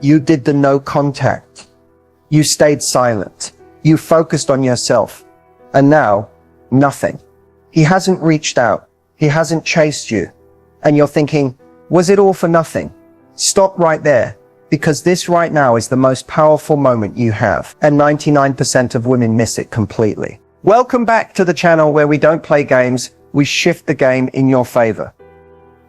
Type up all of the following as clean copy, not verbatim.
You did the no contact. You stayed silent. You focused on yourself. And now, nothing. He hasn't reached out. He hasn't chased you. And you're thinking, was it all for nothing? Stop right there, because this right now is the most powerful moment you have, and 99% of women miss it completely. Welcome back to the channel where we don't play games, we shift the game in your favor.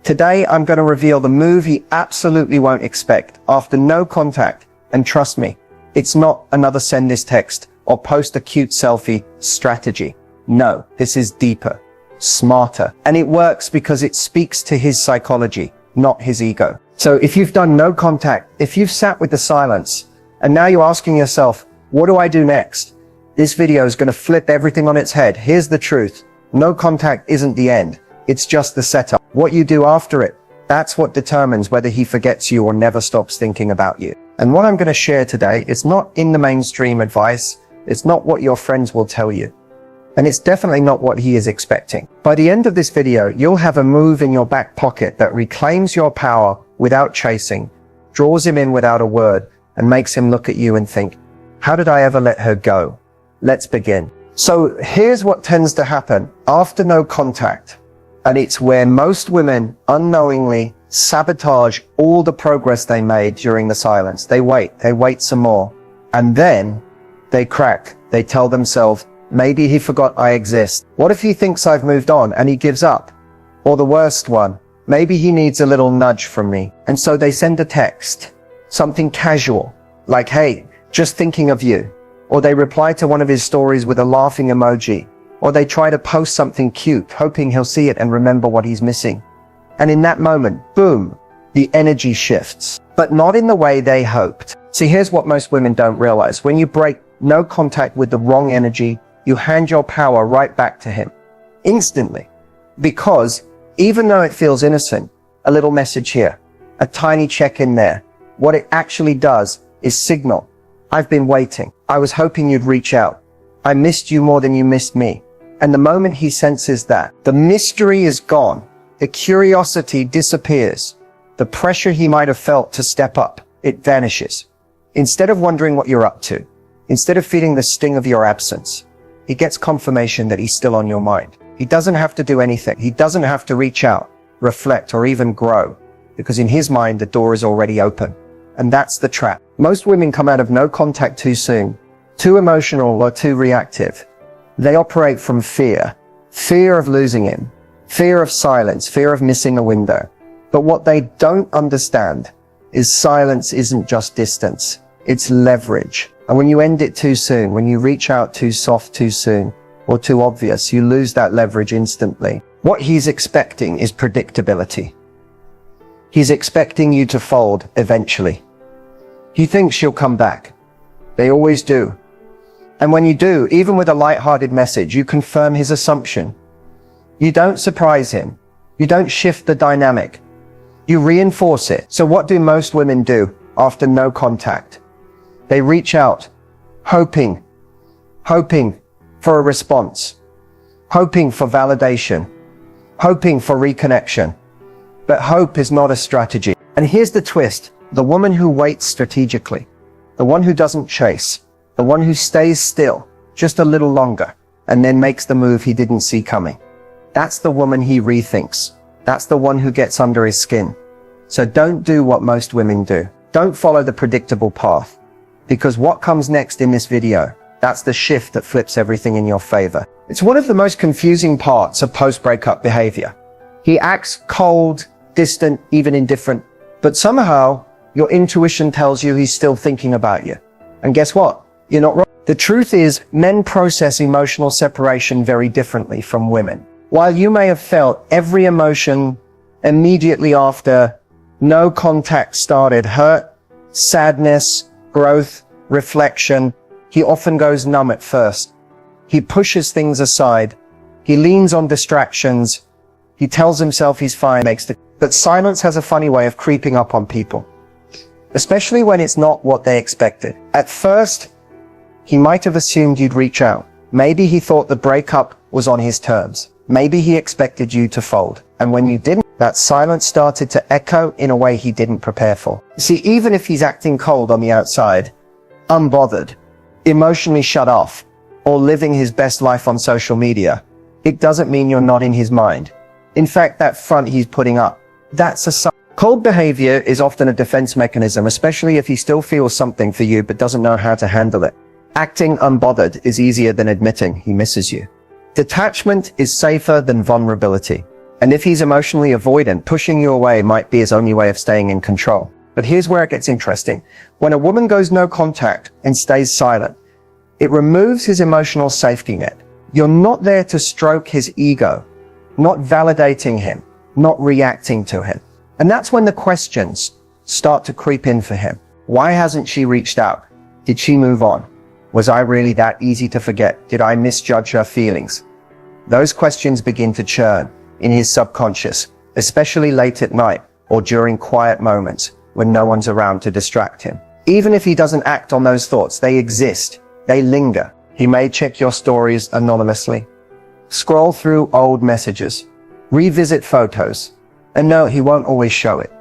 Today, I'm going to reveal the move he absolutely won't expect after no contact, and trust me, it's not another send this text or post a cute selfie strategy. No, this is deeper, smarter, and it works because it speaks to his psychology, not his ego. So if you've done no contact, if you've sat with the silence, and now you're asking yourself, what do I do next? This video is going to flip everything on its head. Here's the truth. No contact isn't the end. It's just the setup. What you do after it, that's what determines whether he forgets you or never stops thinking about you. And what I'm going to share today is not in the mainstream advice. It's not what your friends will tell you. And it's definitely not what he is expecting. By the end of this video, you'll have a move in your back pocket that reclaims your power without chasing, draws him in without a word, and makes him look at you and think, how did I ever let her go? Let's begin. So here's what tends to happen after no contact. And it's where most women unknowingly sabotage all the progress they made during the silence. They wait some more. And then they crack. They tell themselves, maybe he forgot I exist. What if he thinks I've moved on and he gives up? Or the worst one, maybe he needs a little nudge from me. And so they send a text, something casual, like, hey, just thinking of you. Or they reply to one of his stories with a laughing emoji. Or they try to post something cute, hoping he'll see it and remember what he's missing. And in that moment, boom, the energy shifts, but not in the way they hoped. See, here's what most women don't realize. When you break no contact with the wrong energy, you hand your power right back to him instantly. Because even though it feels innocent, a little message here, a tiny check-in there, what it actually does is signal, I've been waiting. I was hoping you'd reach out. I missed you more than you missed me. And the moment he senses that, the mystery is gone. The curiosity disappears. The pressure he might have felt to step up, it vanishes. Instead of wondering what you're up to, instead of feeling the sting of your absence, he gets confirmation that he's still on your mind. He doesn't have to do anything. He doesn't have to reach out, reflect, or even grow, because in his mind, the door is already open. And that's the trap. Most women come out of no contact too soon, too emotional or too reactive. They operate from fear of losing him, fear of silence, fear of missing a window. But what they don't understand is silence isn't just distance, it's leverage. And when you end it too soon, when you reach out too soft too soon, or too obvious, you lose that leverage instantly. What he's expecting is predictability. He's expecting you to fold eventually. He thinks you'll come back. They always do. And when you do, even with a light-hearted message, you confirm his assumption. You don't surprise him. You don't shift the dynamic. You reinforce it. So what do most women do after no contact? They reach out, hoping for a response, hoping for validation, hoping for reconnection. But hope is not a strategy. And here's the twist. The woman who waits strategically, the one who doesn't chase, the one who stays still just a little longer and then makes the move he didn't see coming. That's the woman he rethinks. That's the one who gets under his skin. So don't do what most women do. Don't follow the predictable path, because what comes next in this video, that's the shift that flips everything in your favor. It's one of the most confusing parts of post-breakup behavior. He acts cold, distant, even indifferent, but somehow your intuition tells you he's still thinking about you. And guess what? You're not wrong. The truth is, men process emotional separation very differently from women. While you may have felt every emotion immediately after no contact started, hurt, sadness, growth, reflection, he often goes numb at first. He pushes things aside. He leans on distractions. He tells himself he's fine, but silence has a funny way of creeping up on people, especially when it's not what they expected. At first, he might have assumed you'd reach out. Maybe he thought the breakup was on his terms. Maybe he expected you to fold. And when you didn't, that silence started to echo in a way he didn't prepare for. See, even if he's acting cold on the outside, unbothered, emotionally shut off, or living his best life on social media, it doesn't mean you're not in his mind. In fact, that front he's putting up, that's a sign. Cold behavior is often a defense mechanism, especially if he still feels something for you but doesn't know how to handle it. Acting unbothered is easier than admitting he misses you. Detachment is safer than vulnerability. And if he's emotionally avoidant, pushing you away might be his only way of staying in control. But here's where it gets interesting. When a woman goes no contact and stays silent, it removes his emotional safety net. You're not there to stroke his ego, not validating him, not reacting to him. And that's when the questions start to creep in for him. Why hasn't she reached out? Did she move on? Was I really that easy to forget? Did I misjudge her feelings? Those questions begin to churn in his subconscious, especially late at night or during quiet moments when no one's around to distract him. Even if he doesn't act on those thoughts, they exist. They linger. He may check your stories anonymously, scroll through old messages, revisit photos, and no, he won't always show it.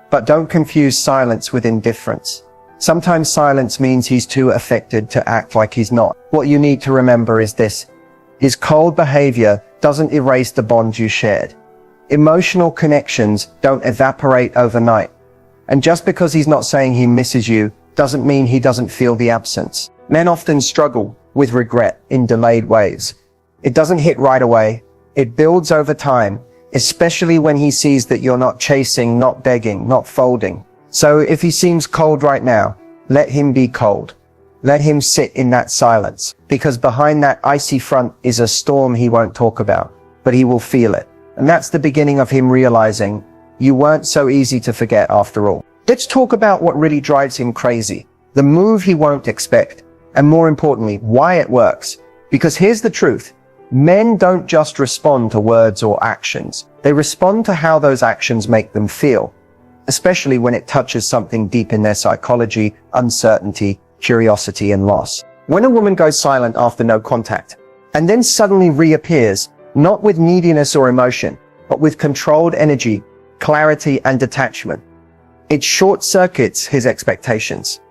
But don't confuse silence with indifference. Sometimes silence means he's too affected to act like he's not. What you need to remember is this. His cold behavior doesn't erase the bond you shared. Emotional connections don't evaporate overnight. And just because he's not saying he misses you doesn't mean he doesn't feel the absence. Men often struggle with regret in delayed ways. It doesn't hit right away. It builds over time, especially when he sees that you're not chasing, not begging, not folding. So if he seems cold right now, let him be cold. Let him sit in that silence, because behind that icy front is a storm he won't talk about, but he will feel it. And that's the beginning of him realizing you weren't so easy to forget after all. Let's talk about what really drives him crazy, the move he won't expect, and more importantly, why it works. Because here's the truth. Men don't just respond to words or actions. They respond to how those actions make them feel, especially when it touches something deep in their psychology, uncertainty, curiosity, and loss. When a woman goes silent after no contact, and then suddenly reappears, not with neediness or emotion, but with controlled energy, clarity, and detachment, it short-circuits his expectations.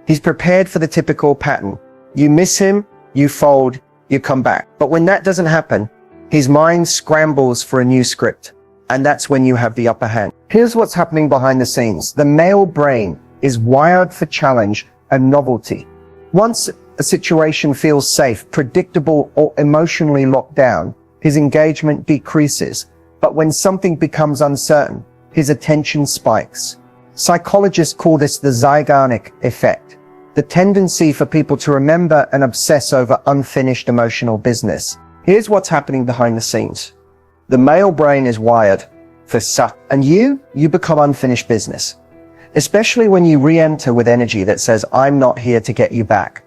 He's prepared for the typical pattern. You miss him, you fold, you come back. But when that doesn't happen, his mind scrambles for a new script. And that's when you have the upper hand. Here's what's happening behind the scenes. The male brain is wired for challenge and novelty. Once a situation feels safe, predictable, or emotionally locked down, his engagement decreases. But when something becomes uncertain, his attention spikes. Psychologists call this the Zeigarnik effect, the tendency for people to remember and obsess over unfinished emotional business. Here's what's happening behind the scenes. The male brain is wired for and you become unfinished business. Especially when you re-enter with energy that says, I'm not here to get you back.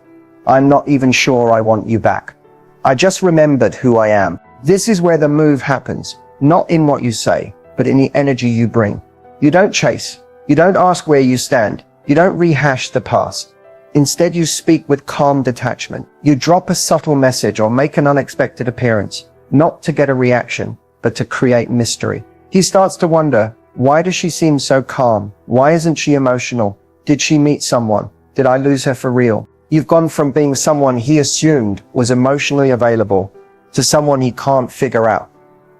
I'm not even sure I want you back. I just remembered who I am. This is where the move happens, not in what you say, but in the energy you bring. You don't chase. You don't ask where you stand. You don't rehash the past. Instead, you speak with calm detachment. You drop a subtle message or make an unexpected appearance, not to get a reaction, but to create mystery. He starts to wonder, why does she seem so calm? Why isn't she emotional? Did she meet someone? Did I lose her for real? You've gone from being someone he assumed was emotionally available to someone he can't figure out.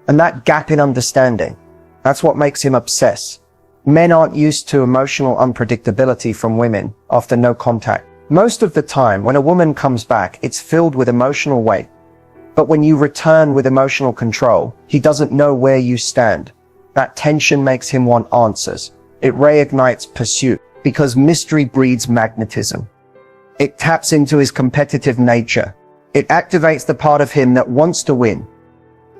And that gap in understanding, that's what makes him obsess. Men aren't used to emotional unpredictability from women after no contact. Most of the time, when a woman comes back, it's filled with emotional weight. But when you return with emotional control, he doesn't know where you stand. That tension makes him want answers. It reignites pursuit, because mystery breeds magnetism. It taps into his competitive nature. It activates the part of him that wants to win,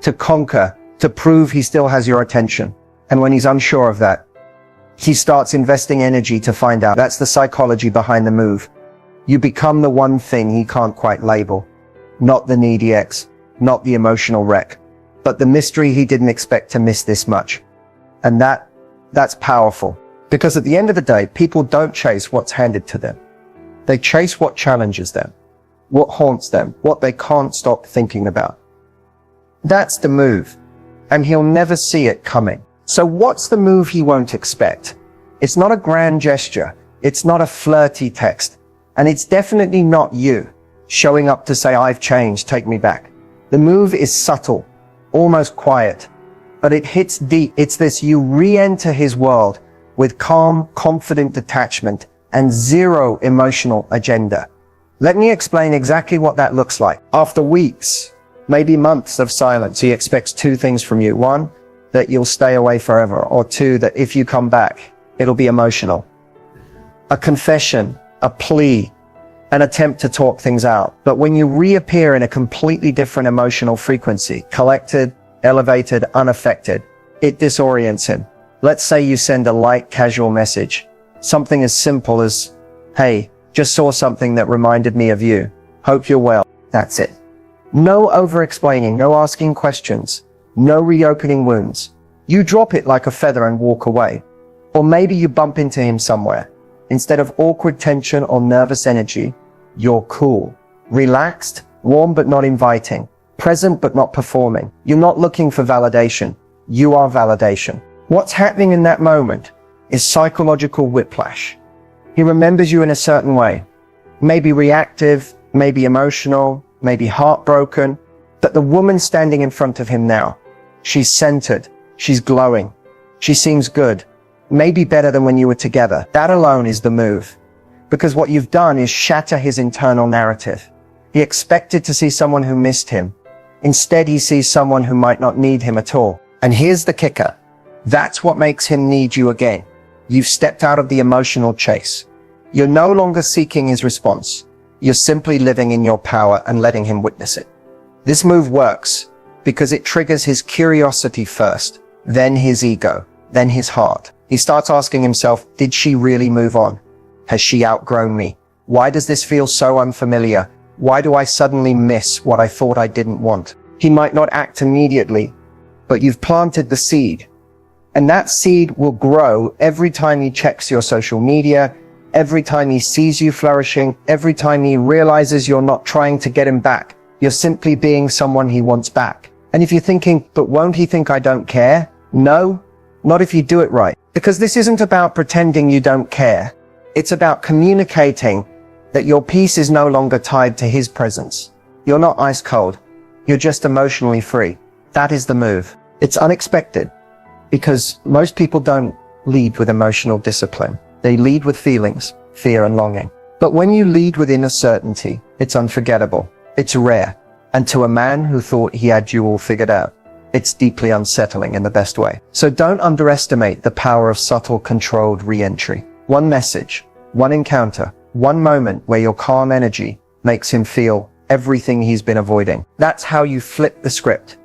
to conquer, to prove he still has your attention. And when he's unsure of that, he starts investing energy to find out. That's the psychology behind the move. You become the one thing he can't quite label. Not the needy ex, not the emotional wreck, but the mystery he didn't expect to miss this much. And that's powerful. Because at the end of the day, people don't chase what's handed to them. They chase what challenges them, what haunts them, what they can't stop thinking about. That's the move. And he'll never see it coming. So what's the move he won't expect? It's not a grand gesture. It's not a flirty text. And it's definitely not you showing up to say, I've changed, take me back. The move is subtle, almost quiet, but it hits deep. It's this: you re-enter his world with calm, confident detachment and zero emotional agenda. Let me explain exactly what that looks like. After weeks, maybe months of silence, he expects two things from you. One, that you'll stay away forever, or two, that if you come back, it'll be emotional. A confession, a plea, an attempt to talk things out. But when you reappear in a completely different emotional frequency, collected, elevated, unaffected, it disorients him. Let's say you send a light, casual message. Something as simple as, hey, just saw something that reminded me of you. Hope you're well. That's it. No over-explaining, no asking questions, no reopening wounds. You drop it like a feather and walk away. Or maybe you bump into him somewhere. Instead of awkward tension or nervous energy, you're cool, relaxed, warm but not inviting, present but not performing. You're not looking for validation. You are validation. What's happening in that moment is psychological whiplash. He remembers you in a certain way, maybe reactive, maybe emotional, maybe heartbroken. But the woman standing in front of him now, she's centered, she's glowing, she seems good, maybe better than when you were together. That alone is the move. Because what you've done is shatter his internal narrative. He expected to see someone who missed him. Instead, he sees someone who might not need him at all. And here's the kicker. That's what makes him need you again. You've stepped out of the emotional chase. You're no longer seeking his response. You're simply living in your power and letting him witness it. This move works because it triggers his curiosity first, then his ego, then his heart. He starts asking himself, did she really move on? Has she outgrown me? Why does this feel so unfamiliar? Why do I suddenly miss what I thought I didn't want? He might not act immediately, but you've planted the seed. And that seed will grow every time he checks your social media, every time he sees you flourishing, every time he realizes you're not trying to get him back. You're simply being someone he wants back. And if you're thinking, but won't he think I don't care? No, not if you do it right. Because this isn't about pretending you don't care. It's about communicating that your peace is no longer tied to his presence. You're not ice cold. You're just emotionally free. That is the move. It's unexpected because most people don't lead with emotional discipline. They lead with feelings, fear and longing. But when you lead with inner certainty, it's unforgettable. It's rare. And to a man who thought he had you all figured out, it's deeply unsettling in the best way. So don't underestimate the power of subtle, controlled re-entry. One message, one encounter, one moment where your calm energy makes him feel everything he's been avoiding. That's how you flip the script.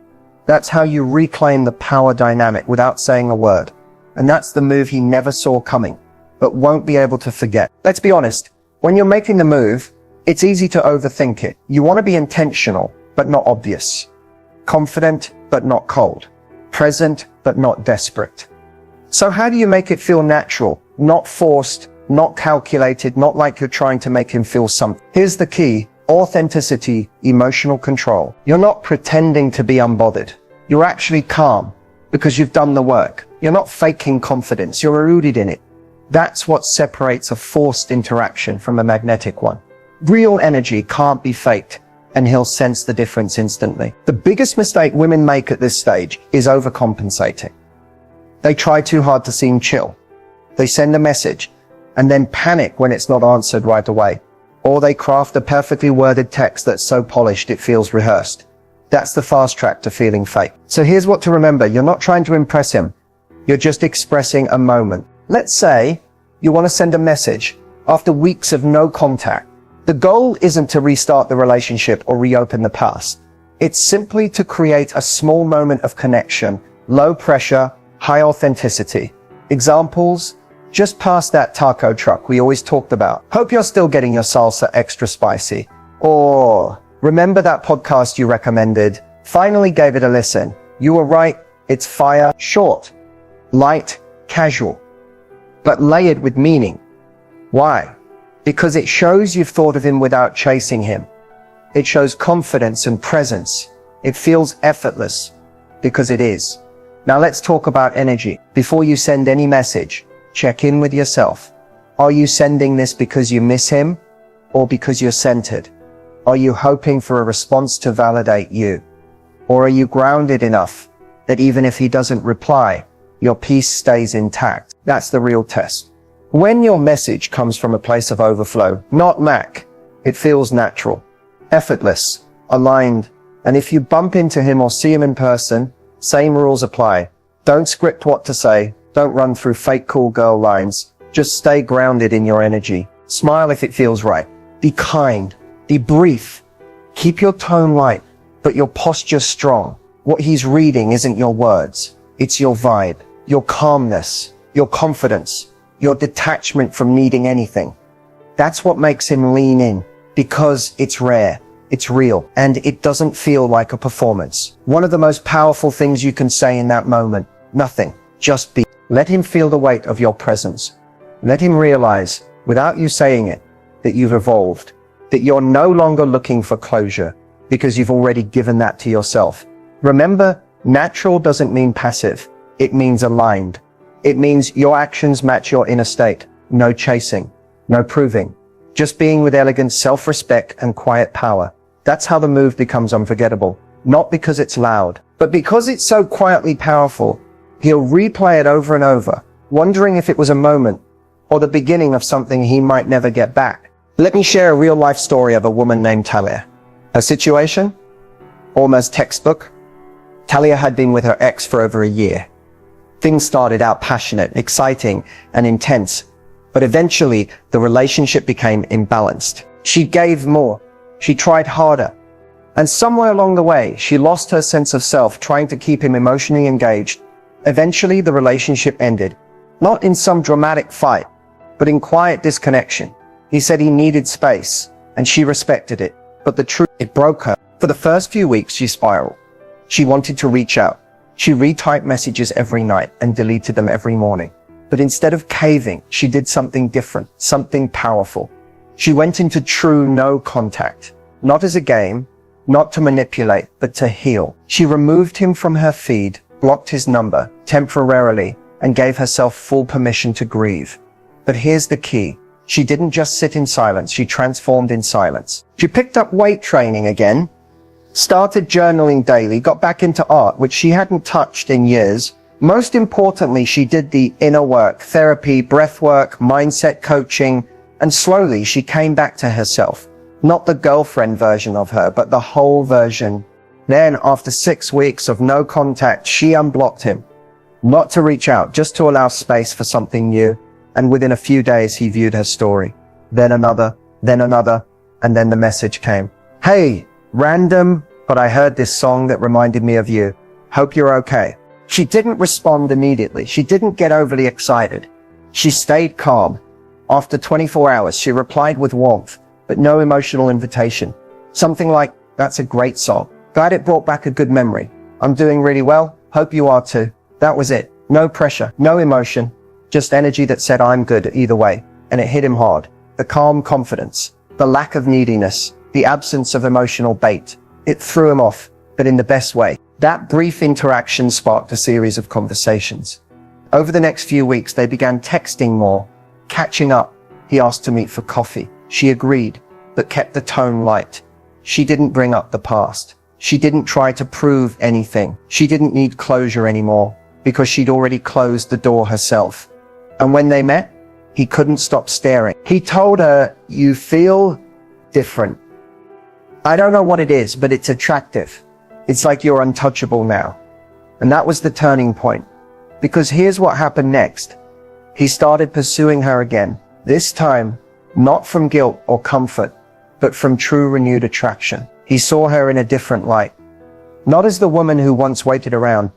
That's how you reclaim the power dynamic without saying a word. And that's the move he never saw coming, but won't be able to forget. Let's be honest. When you're making the move, it's easy to overthink it. You want to be intentional, but not obvious. Confident, but not cold. Present, but not desperate. So how do you make it feel natural, not forced, not calculated, not like you're trying to make him feel something? Here's the key: authenticity, emotional control. You're not pretending to be unbothered. You're actually calm because you've done the work. You're not faking confidence. You're rooted in it. That's what separates a forced interaction from a magnetic one. Real energy can't be faked, and he'll sense the difference instantly. The biggest mistake women make at this stage is overcompensating. They try too hard to seem chill. They send a message and then panic when it's not answered right away. Or they craft a perfectly worded text that's so polished it feels rehearsed. That's the fast track to feeling fake. So here's what to remember. You're not trying to impress him. You're just expressing a moment. Let's say you want to send a message after weeks of no contact. The goal isn't to restart the relationship or reopen the past. It's simply to create a small moment of connection, low pressure, high authenticity. Examples: just past that taco truck we always talked about. Hope you're still getting your salsa extra spicy. Or remember that podcast you recommended? Finally gave it a listen. You were right. It's fire. Short, light, casual, but layered with meaning. Why? Because it shows you've thought of him without chasing him. It shows confidence and presence It feels effortless because it is. Now let's talk about energy. Before you send any message, check in with yourself. Are you sending this because you miss him or because you're centered? Are you hoping for a response to validate you? Or are you grounded enough that even if he doesn't reply, your peace stays intact? That's the real test. When your message comes from a place of overflow, not lack, it feels natural, effortless, aligned. And if you bump into him or see him in person, same rules apply. Don't script what to say. Don't run through fake cool girl lines. Just stay grounded in your energy. Smile if it feels right. Be kind. Be brief. Keep your tone light, but your posture strong. What he's reading isn't your words. It's your vibe, your calmness, your confidence, your detachment from needing anything. That's what makes him lean in, because it's rare. It's real, and it doesn't feel like a performance. One of the most powerful things you can say in that moment, nothing, just be. Let him feel the weight of your presence. Let him realize, without you saying it, that you've evolved, that you're no longer looking for closure, because you've already given that to yourself. Remember, natural doesn't mean passive. It means aligned. It means your actions match your inner state. No chasing, no proving. Just being with elegance, self-respect, and quiet power. That's how the move becomes unforgettable. Not because it's loud, but because it's so quietly powerful. He'll replay it over and over, wondering if it was a moment or the beginning of something he might never get back. Let me share a real-life story of a woman named Talia. Her situation? Almost textbook. Talia had been with her ex for over a year. Things started out passionate, exciting, and intense, but eventually the relationship became imbalanced. She gave more. She tried harder. And somewhere along the way, she lost her sense of self, trying to keep him emotionally engaged. Eventually, the relationship ended. Not in some dramatic fight, but in quiet disconnection. He said he needed space, and she respected it. But the truth, it broke her. For the first few weeks, she spiraled. She wanted to reach out. She retyped messages every night and deleted them every morning. But instead of caving, she did something different, something powerful. She went into true no contact, not as a game, not to manipulate, but to heal. She removed him from her feed, blocked his number temporarily, and gave herself full permission to grieve. But here's the key. She didn't just sit in silence, she transformed in silence. She picked up weight training again, started journaling daily, got back into art, which she hadn't touched in years. Most importantly, she did the inner work, therapy, breath work, mindset coaching, and slowly she came back to herself. Not the girlfriend version of her, but the whole version. Then, after 6 weeks of no contact, she unblocked him. Not to reach out, just to allow space for something new. And within a few days, he viewed her story. Then another, and then the message came. Hey, random, but I heard this song that reminded me of you. Hope you're okay. She didn't respond immediately. She didn't get overly excited. She stayed calm. After 24 hours, she replied with warmth, but no emotional invitation. Something like, that's a great song. Glad it brought back a good memory. I'm doing really well. Hope you are too. That was it. No pressure, no emotion, just energy that said I'm good either way. And it hit him hard. The calm confidence, the lack of neediness, the absence of emotional bait. It threw him off, but in the best way. That brief interaction sparked a series of conversations. Over the next few weeks, they began texting more, catching up. He asked to meet for coffee. She agreed, but kept the tone light. She didn't bring up the past. She didn't try to prove anything. She didn't need closure anymore because she'd already closed the door herself. And when they met, he couldn't stop staring. He told her, you feel different. I don't know what it is, but it's attractive. It's like you're untouchable now. And that was the turning point. Because here's what happened next. He started pursuing her again. This time, not from guilt or comfort, but from true renewed attraction. He saw her in a different light. Not as the woman who once waited around,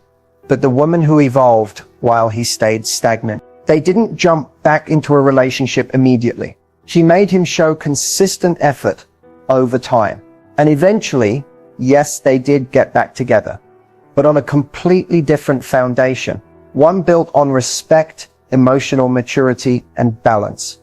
but the woman who evolved while he stayed stagnant. They didn't jump back into a relationship immediately. She made him show consistent effort over time. And eventually, yes, they did get back together, but on a completely different foundation. One built on respect, emotional maturity, and balance.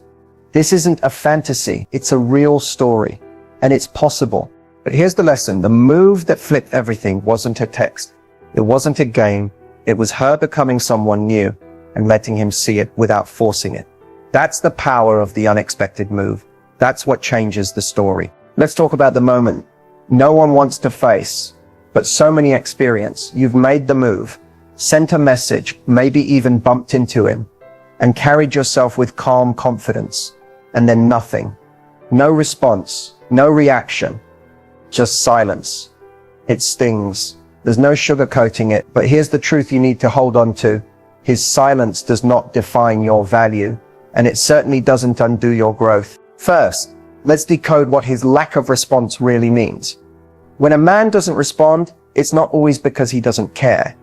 This isn't a fantasy. It's a real story. And it's possible. But here's the lesson. The move that flipped everything wasn't a text. It wasn't a game. It was her becoming someone new and letting him see it without forcing it. That's the power of the unexpected move. That's what changes the story. Let's talk about the moment no one wants to face, but so many experience. You've made the move, sent a message, maybe even bumped into him, and carried yourself with calm confidence. And then nothing. No response, no reaction, just silence. It stings. There's no sugarcoating it, but here's the truth you need to hold on to. His silence does not define your value, and it certainly doesn't undo your growth. First, let's decode what his lack of response really means. When a man doesn't respond, it's not always because he doesn't care.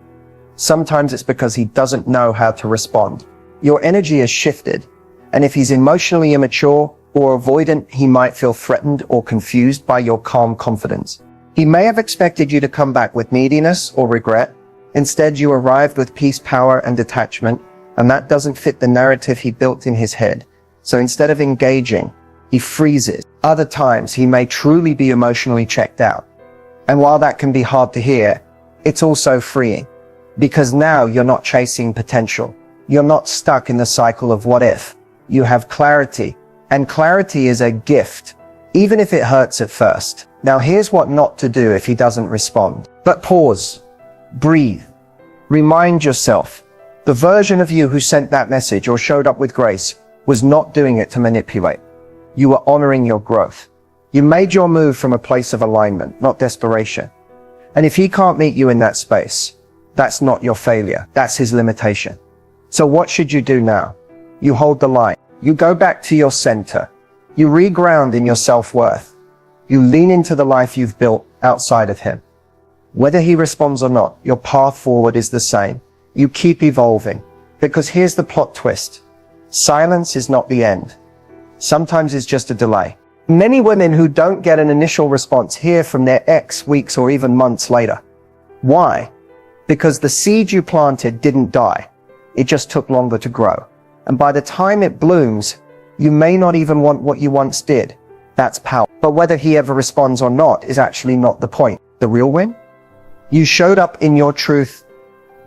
Sometimes it's because he doesn't know how to respond. Your energy has shifted, and if he's emotionally immature or avoidant, he might feel threatened or confused by your calm confidence. He may have expected you to come back with neediness or regret. Instead, you arrived with peace, power, and detachment, and that doesn't fit the narrative he built in his head. So instead of engaging, he freezes. Other times, he may truly be emotionally checked out. And while that can be hard to hear, it's also freeing. Because now you're not chasing potential. You're not stuck in the cycle of what if. You have clarity. And clarity is a gift, even if it hurts at first. Now here's what not to do if he doesn't respond. But pause. Breathe. Remind yourself. The version of you who sent that message or showed up with grace was not doing it to manipulate. You were honoring your growth. You made your move from a place of alignment, not desperation. And if he can't meet you in that space, that's not your failure. That's his limitation. So what should you do now? You hold the line. You go back to your center. You reground in your self-worth. You lean into the life you've built outside of him. Whether he responds or not, your path forward is the same. You keep evolving. Because here's the plot twist. Silence is not the end. Sometimes it's just a delay. Many women who don't get an initial response hear from their ex weeks or even months later. Why? Because the seed you planted didn't die. It just took longer to grow. And by the time it blooms, you may not even want what you once did. That's power. But whether he ever responds or not is actually not the point. The real win? You showed up in your truth.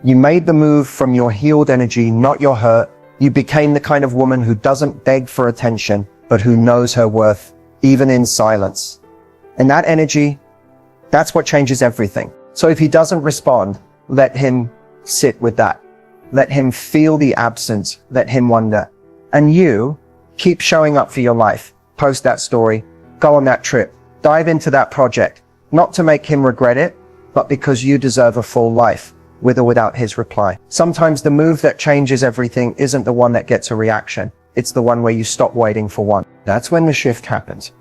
You made the move from your healed energy, not your hurt. You became the kind of woman who doesn't beg for attention, but who knows her worth, even in silence. And that energy, that's what changes everything. So if he doesn't respond, let him sit with that. Let him feel the absence. Let him wonder. And you keep showing up for your life. Post that story. Go on that trip. Dive into that project. Not to make him regret it, but because you deserve a full life, with or without his reply. Sometimes the move that changes everything isn't the one that gets a reaction. It's the one where you stop waiting for one. That's when the shift happens.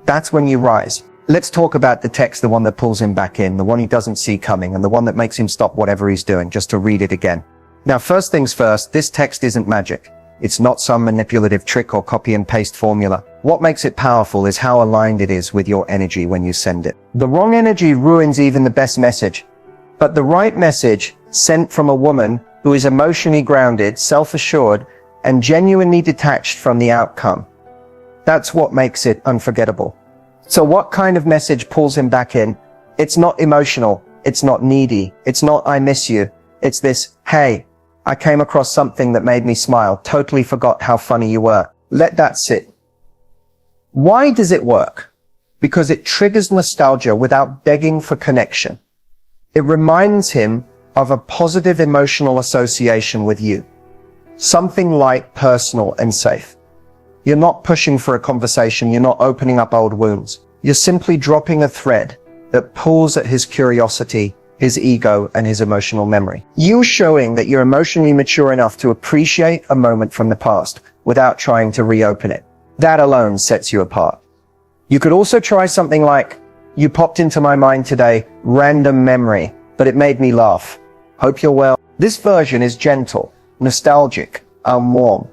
That's when you rise. Let's talk about the text, the one that pulls him back in, the one he doesn't see coming, and the one that makes him stop whatever he's doing just to read it again. Now, first things first, this text isn't magic. It's not some manipulative trick or copy and paste formula. What makes it powerful is how aligned it is with your energy when you send it. The wrong energy ruins even the best message. But the right message, sent from a woman who is emotionally grounded, self-assured, and genuinely detached from the outcome, that's what makes it unforgettable. So what kind of message pulls him back in? It's not emotional. It's not needy. It's not I miss you. It's this, hey, I came across something that made me smile. Totally forgot how funny you were. Let that sit. Why does it work? Because it triggers nostalgia without begging for connection. It reminds him of a positive emotional association with you. Something light, personal, and safe. You're not pushing for a conversation. You're not opening up old wounds. You're simply dropping a thread that pulls at his curiosity, his ego, and his emotional memory. You showing that you're emotionally mature enough to appreciate a moment from the past without trying to reopen it. That alone sets you apart. You could also try something like, you popped into my mind today, random memory, but it made me laugh. Hope you're well. This version is gentle, nostalgic, and warm.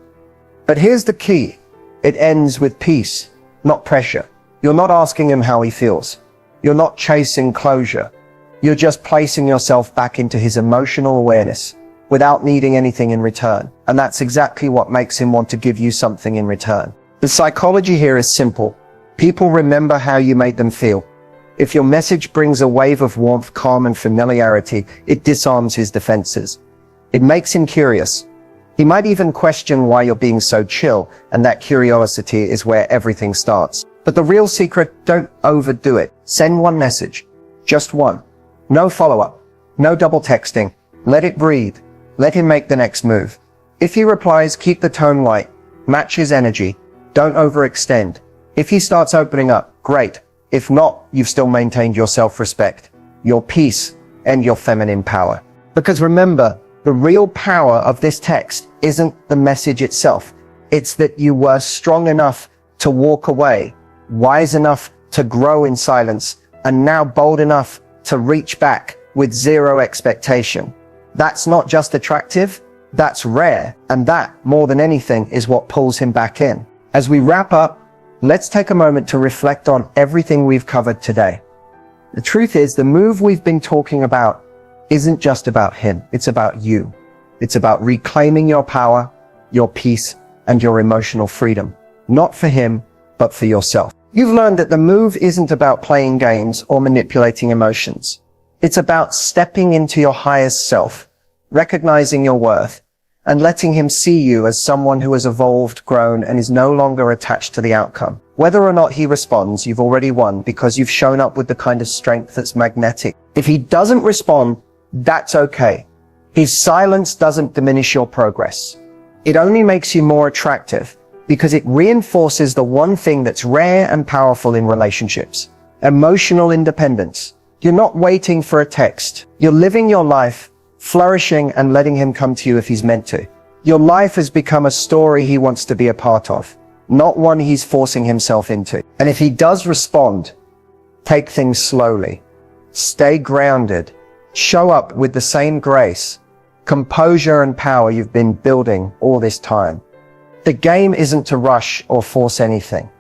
But here's the key. It ends with peace, not pressure. You're not asking him how he feels. You're not chasing closure. You're just placing yourself back into his emotional awareness without needing anything in return. And that's exactly what makes him want to give you something in return. The psychology here is simple. People remember how you made them feel. If your message brings a wave of warmth, calm, and familiarity, it disarms his defenses. It makes him curious. He might even question why you're being so chill, and that curiosity is where everything starts. But the real secret, don't overdo it. Send one message. Just one. No follow-up. No double texting. Let it breathe. Let him make the next move. If he replies, keep the tone light. Match his energy. Don't overextend. If he starts opening up, great. If not, you've still maintained your self-respect, your peace, and your feminine power. Because remember, the real power of this text isn't the message itself. It's that you were strong enough to walk away, wise enough to grow in silence, and now bold enough to reach back with zero expectation. That's not just attractive, that's rare, and that, more than anything, is what pulls him back in. As we wrap up, let's take a moment to reflect on everything we've covered today. The truth is, the move we've been talking about isn't just about him, it's about you. It's about reclaiming your power, your peace, and your emotional freedom. Not for him, but for yourself. You've learned that the move isn't about playing games or manipulating emotions. It's about stepping into your highest self, recognizing your worth, and letting him see you as someone who has evolved, grown, and is no longer attached to the outcome. Whether or not he responds, you've already won because you've shown up with the kind of strength that's magnetic. If he doesn't respond, that's okay. His silence doesn't diminish your progress. It only makes you more attractive because it reinforces the one thing that's rare and powerful in relationships: emotional independence. You're not waiting for a text. You're living your life, flourishing and letting him come to you if he's meant to. Your life has become a story he wants to be a part of, not one he's forcing himself into. And if he does respond, take things slowly. Stay grounded. Show up with the same grace, composure and power you've been building all this time. The game isn't to rush or force anything.